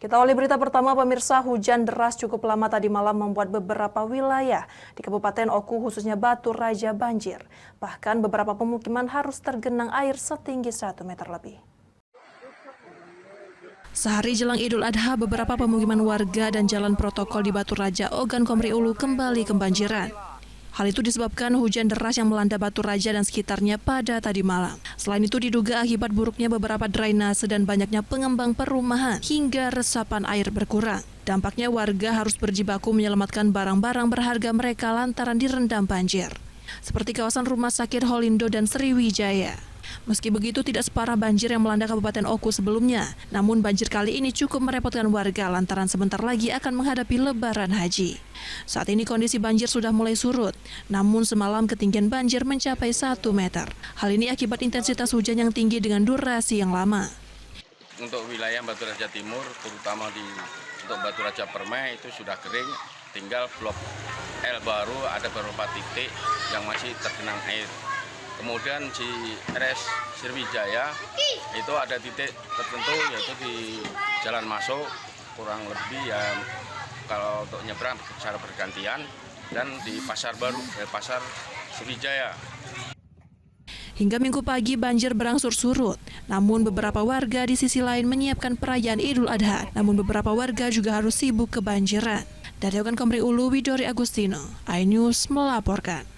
Kita awali berita pertama, pemirsa. Hujan deras cukup lama tadi malam membuat beberapa wilayah di Kabupaten Oku khususnya Batu Raja banjir. Bahkan beberapa pemukiman harus tergenang air setinggi 1 meter lebih. Sehari jelang Idul Adha, beberapa pemukiman warga dan jalan protokol di Batu Raja, Ogan Komri Ulu kembali kebanjiran. Hal itu disebabkan hujan deras yang melanda Batu Raja dan sekitarnya pada tadi malam. Selain itu diduga akibat buruknya beberapa drainase dan banyaknya pengembang perumahan hingga resapan air berkurang. Dampaknya warga harus berjibaku menyelamatkan barang-barang berharga mereka lantaran direndam banjir. Seperti kawasan Rumah Sakit Holindo dan Sriwijaya. Meski begitu tidak separah banjir yang melanda Kabupaten Oku sebelumnya. Namun banjir kali ini cukup merepotkan warga lantaran sebentar lagi akan menghadapi Lebaran Haji. Saat ini kondisi banjir sudah mulai surut, namun semalam ketinggian banjir mencapai 1 meter. Hal ini akibat intensitas hujan yang tinggi dengan durasi yang lama. Untuk wilayah Batu Raja Timur, terutama untuk Batu Raja Permai itu sudah kering, tinggal blok L baru ada beberapa titik yang masih tergenang air. Kemudian di RS Sriwijaya itu ada titik tertentu yaitu di jalan masuk kurang lebih ya kalau untuk nyebrang secara bergantian, dan di pasar baru, pasar Sriwijaya. Hingga Minggu pagi banjir berangsur surut, namun beberapa warga di sisi lain menyiapkan perayaan Idul Adha. Namun beberapa warga juga harus sibuk kebanjiran. Dari Ogan Komri Ulu, Widori Agustino, iNews melaporkan.